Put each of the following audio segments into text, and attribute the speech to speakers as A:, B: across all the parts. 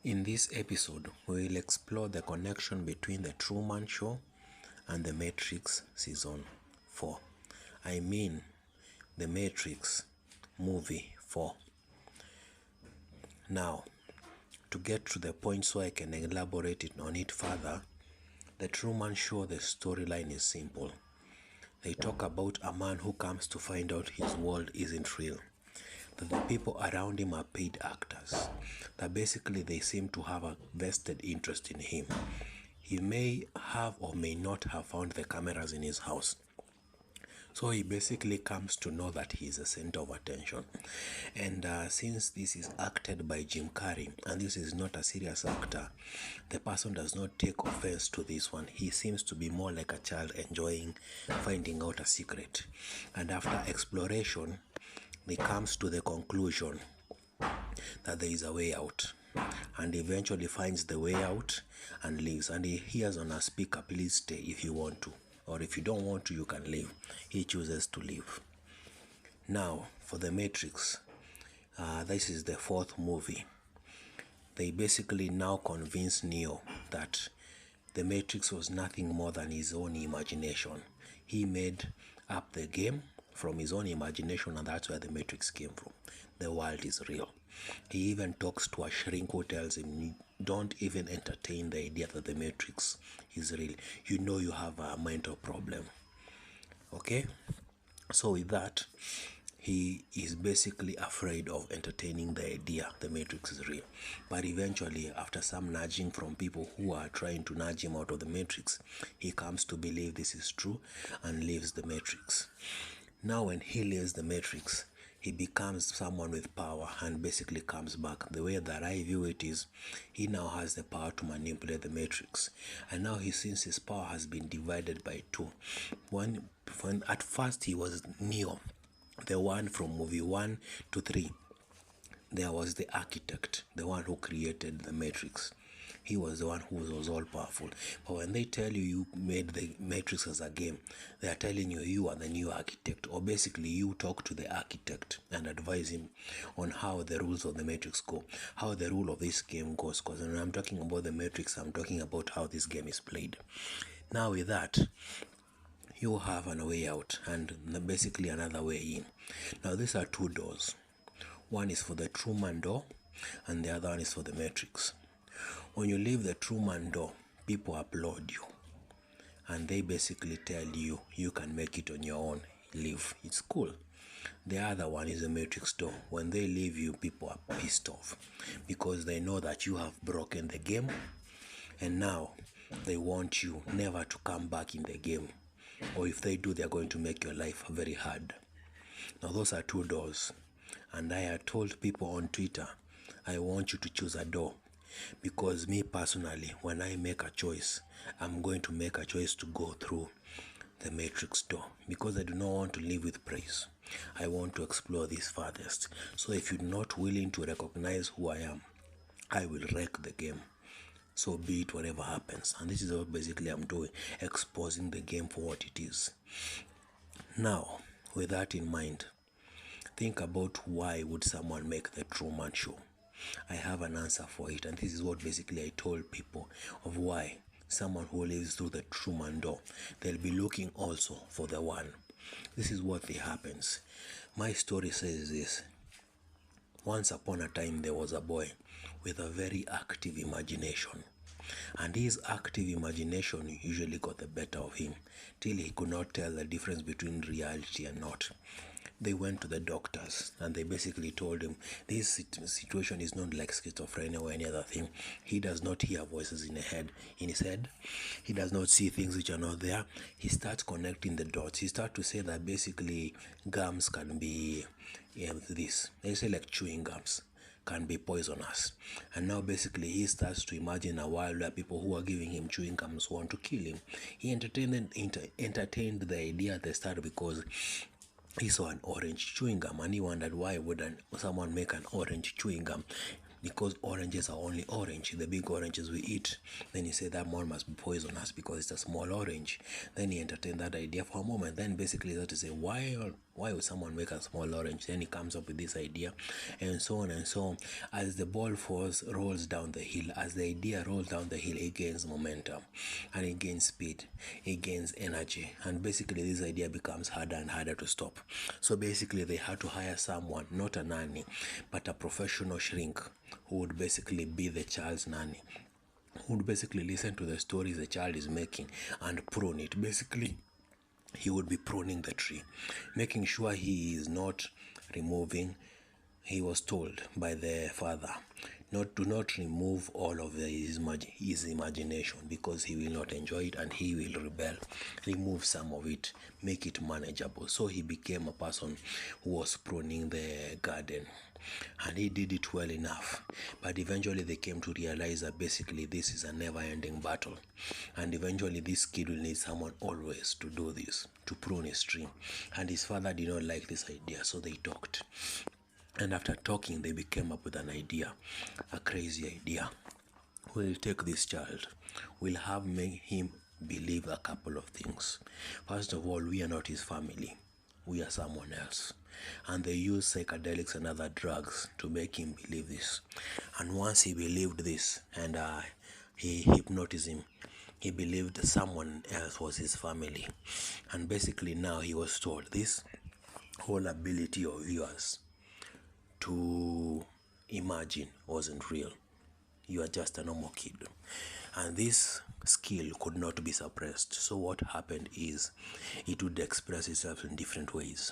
A: In this episode, we will explore the connection between the Truman Show and the Matrix Season 4. I mean, the Matrix movie 4. Now, to get to the point so I can elaborate on it further, the Truman Show, the storyline is simple. They talk about a man who comes to find out his world isn't real, that the people around him are paid actors, that basically they seem to have a vested interest in him. He may have or may not have found the cameras in his house. So he basically comes to know that he is a center of attention. And since this is acted by Jim Carrey, and this is not a serious actor, the person does not take offense to this one. He seems to be more like a child enjoying finding out a secret. And after exploration, he comes to the conclusion that there is a way out, and eventually finds the way out and leaves. And he hears on a speaker, please stay if you want to, or if you don't want to, you can leave. He chooses to leave. Now, for the Matrix, this is the fourth movie. They basically now convince Neo that the Matrix was nothing more than his own imagination. He made up the game from his own imagination, and that's where the Matrix came from. The world is real. He even talks to a shrink who tells him, don't even entertain the idea that the Matrix is real. You know you have a mental problem. Okay? So with that, he is basically afraid of entertaining the idea the Matrix is real. But eventually, after some nudging from people who are trying to nudge him out of the Matrix, he comes to believe this is true and leaves the Matrix. Now when he leaves the Matrix, he becomes someone with power and basically comes back. The way that I view it is, he now has the power to manipulate the Matrix. And now since his power has been divided by two. When at first he was Neo, the one from movie 1 to 3. There was the architect, the one who created the Matrix. He was the one who was all powerful. But when they tell you you made the Matrix as a game, they are telling you you are the new architect. Or basically you talk to the architect and advise him on how the rules of the Matrix go, how the rule of this game goes. Because when I'm talking about the Matrix, I'm talking about how this game is played. Now with that, you have an way out and basically another way in. Now these are two doors. One is for the Truman door and the other one is for the Matrix. When you leave the Truman door, people applaud you and they basically tell you you can make it on your own. Leave, it's cool. The other one is the Matrix door. When they leave you, people are pissed off because they know that you have broken the game and now they want you never to come back in the game, or if they do, they're going to make your life very hard. Now those are two doors, and I had told people on Twitter, I want you to choose a door, because me personally, when I make a choice, I'm going to make a choice to go through the Matrix door, because I do not want to live with praise. I want to explore this farthest. So if you're not willing to recognize who I am, I will wreck the game. So be it whatever happens. And this is what basically I'm doing, exposing the game for what it is. Now, with that in mind, think about why would someone make the Truman Show. I have an answer for it, and this is what basically I told people of why someone who lives through the Truman door, they'll be looking also for the one. This is what happens. My story says this. Once upon a time, there was a boy with a very active imagination. And his active imagination usually got the better of him, till he could not tell the difference between reality and not. They went to the doctors and they basically told him this situation is not like schizophrenia or any other thing. He does not hear voices in his head. He does not see things which are not there. He starts connecting the dots. He starts to say that basically gums can be this. They say like chewing gums can be poisonous. And now basically he starts to imagine a world where people who are giving him chewing gums want to kill him. He entertained the idea at the start because he saw an orange chewing gum and he wondered why wouldn't someone make an orange chewing gum, because oranges are only orange, the big oranges we eat. Then he said that one must be poisonous because it's a small orange. Then he entertained that idea for a moment. Then basically he started to say, why Why would someone make a small orange? Then he comes up with this idea, and so on and so on. As the ball rolls down the hill, as the idea rolls down the hill, it gains momentum, and it gains speed, it gains energy, and basically this idea becomes harder and harder to stop. So basically they had to hire someone, not a nanny, but a professional shrink, who would basically be the child's nanny, who would basically listen to the stories the child is making and prune it. Basically, he would be pruning the tree, making sure he is not removing. He was told by the father not to not remove all of his imagination, because he will not enjoy it and he will rebel. Remove some of it, make it manageable. So he became a person who was pruning the garden, and he did it well enough. But eventually they came to realize that basically this is a never-ending battle, and eventually this kid will need someone always to do this, to prune his tree. And his father did not like this idea, so they talked. And after talking, they came up with an idea, a crazy idea. We'll take this child, we'll have him believe a couple of things. First of all, we are not his family, we are someone else. And they use psychedelics and other drugs to make him believe this. And once he believed this, and he hypnotized him, he believed someone else was his family. And basically now he was told, this whole ability of yours to imagine wasn't real. You are just a normal kid. And this skill could not be suppressed. So what happened is it would express itself in different ways.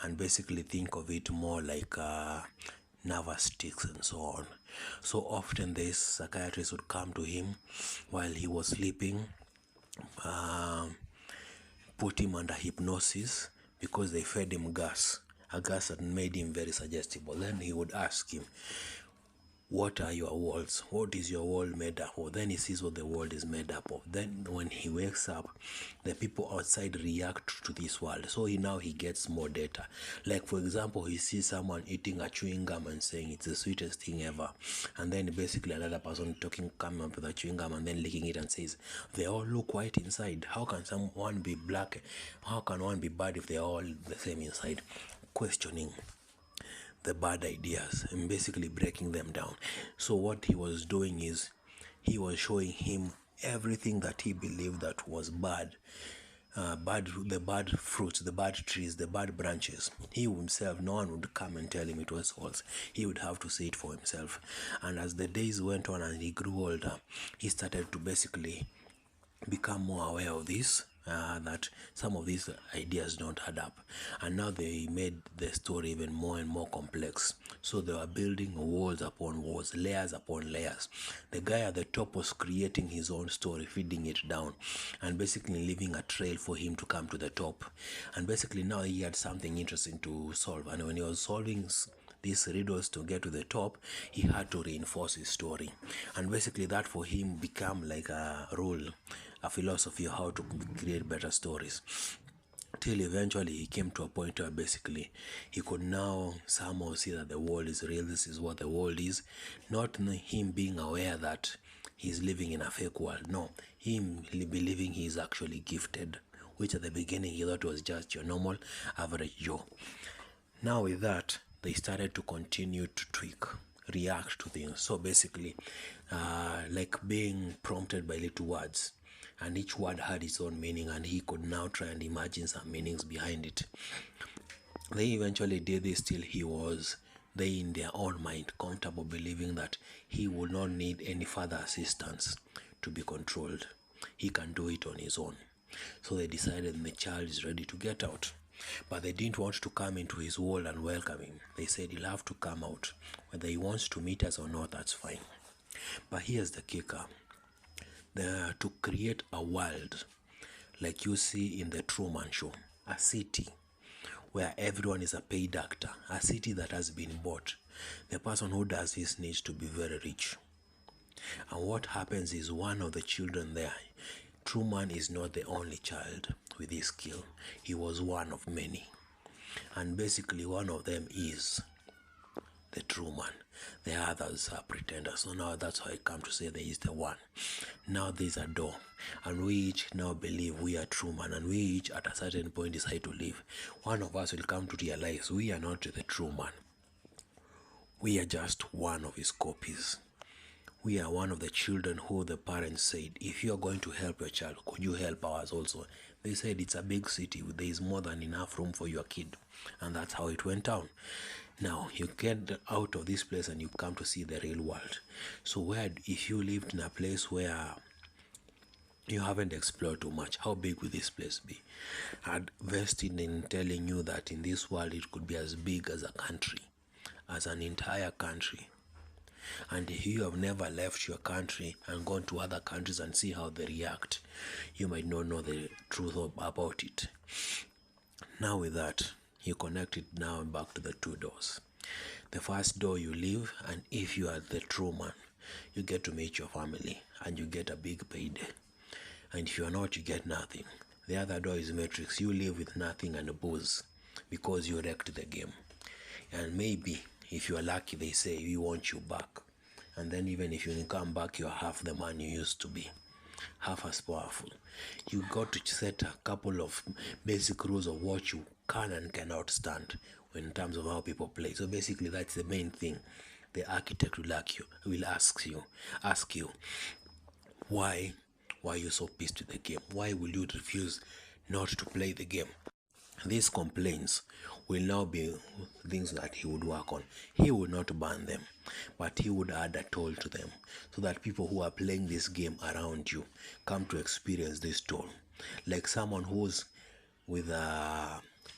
A: And basically think of it more like nervous tics and so on. So often this psychiatrist would come to him while he was sleeping, put him under hypnosis, because they fed him gas, a gas that made him very suggestible. Then he would ask him, what are your walls? What is your world made up of? Then he sees what the world is made up of. Then when he wakes up, the people outside react to this world. So he gets more data. Like for example, he sees someone eating a chewing gum and saying it's the sweetest thing ever. And then basically another person coming up with a chewing gum and then licking it and says, they all look white inside. How can someone be black? How can one be bad if they're all the same inside? Questioning the bad ideas and basically breaking them down. So what he was doing is he was showing him everything that he believed that was bad, the bad fruits, the bad trees, the bad branches. He himself, no one would come and tell him it was false. He would have to see it for himself. And as the days went on and he grew older, he started to basically become more aware of this, that some of these ideas don't add up. And now they made the story even more and more complex. So they were building walls upon walls, layers upon layers. The guy at the top was creating his own story, feeding it down, and basically leaving a trail for him to come to the top. And basically now he had something interesting to solve. And when he was solving these riddles to get to the top, he had to reinforce his story. And basically that for him became like a rule, a philosophy of how to create better stories, till eventually he came to a point where basically he could now somehow see that the world is real. This is what the world is, not him being aware that he's living in a fake world. No, him believing he is actually gifted, which at the beginning he thought was just your normal average Joe. Now with that, they started to continue to tweak, react to things. So basically, like being prompted by little words, and each word had its own meaning, and he could now try and imagine some meanings behind it. They eventually did this till they in their own mind comfortable believing that he would not need any further assistance to be controlled. He can do it on his own. So they decided the child is ready to get out. But they didn't want to come into his world and welcome him. They said he'll have to come out. Whether he wants to meet us or not, that's fine. But here's the kicker. To create a world like you see in the Truman Show, a city where everyone is a paid actor, a city that has been bought, the person who does this needs to be very rich. And what happens is one of the children there, Truman is not the only child with this skill. He was one of many. And basically one of them is the true man. The others are pretenders. So now that's how I come to say there is the one. Now there's a door, and we each now believe we are true man, and we each at a certain point decide to leave. One of us will come to realize we are not the true man. We are just one of his copies. We are one of the children who the parents said, if you are going to help your child, could you help ours also? They said it's a big city, there is more than enough room for your kid. And that's how it went down. Now you get out of this place and you come to see the real world. So where, if you lived in a place where you haven't explored too much, how big would this place be? I'd vested in telling you that in this world it could be as big as a country, as an entire country. And if you have never left your country and gone to other countries and see how they react, you might not know the truth about it. Now with that, you connect it now back to the two doors. The first door you leave, and if you are the true man, you get to meet your family and you get a big payday. And if you are not, you get nothing. The other door is Matrix. You live with nothing and a booze because you wrecked the game. And maybe if you are lucky, they say we want you back. And then even if you come back, you are half the man you used to be, half as powerful. You got to set a couple of basic rules of what you can and cannot stand in terms of how people play. So basically that's the main thing. The architect will ask you, why are you so pissed with the game? Why will you refuse not to play the game? These complaints will now be things that he would work on. He would not ban them, but he would add a toll to them so that people who are playing this game around you come to experience this toll. Like someone who's with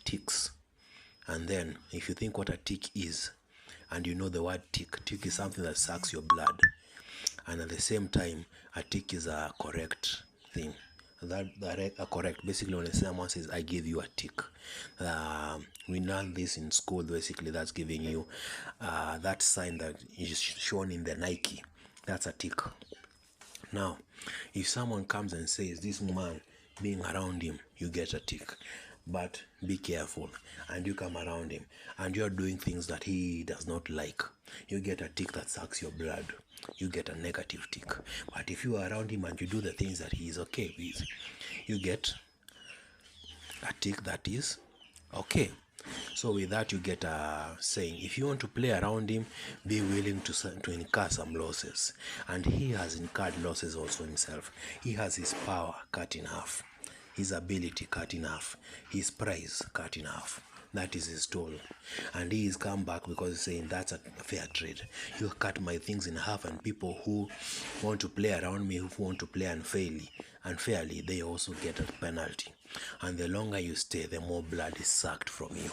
A: ticks, and then if you think what a tick is, and you know the word tick is something that sucks your blood, and at the same time a tick is a correct thing. That correct. Basically, when someone says I give you a tick, we learn this in school. Basically, that's giving you that sign that is shown in the Nike. That's a tick. Now if someone comes and says this man, being around him, you get a tick. But be careful, and you come around him and you're doing things that he does not like, you get a tick that sucks your blood. You get a negative tick. But if you are around him and you do the things that he is okay with, you get a tick that is okay. So with that, you get a saying, if you want to play around him, be willing to incur some losses. And he has incurred losses also himself. He has his power cut in half, his ability cut in half, his prize cut in half. That is his toll. And he is come back because he's saying that's a fair trade. You cut my things in half, and people who want to play around me, who want to play unfairly, they also get a penalty. And the longer you stay, the more blood is sucked from you.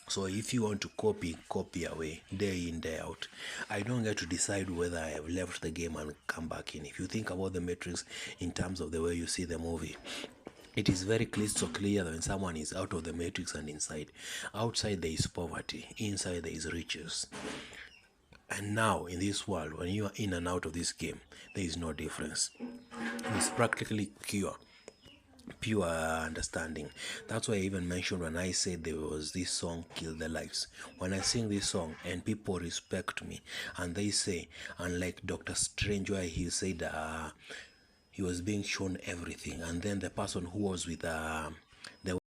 A: So if you want to copy away, day in, day out. I don't get to decide whether I have left the game and come back in. If you think about the Matrix in terms of the way you see the movie, it is very crystal clear that when someone is out of the matrix and inside, outside there is poverty, inside there is riches. And now in this world, when you are in and out of this game, there is no difference. It's practically pure understanding. That's why I even mentioned when I said there was this song Kill the Lives. When I sing this song and people respect me and they say, unlike Dr. Strange where he said he was being shown everything, and then the person who was with the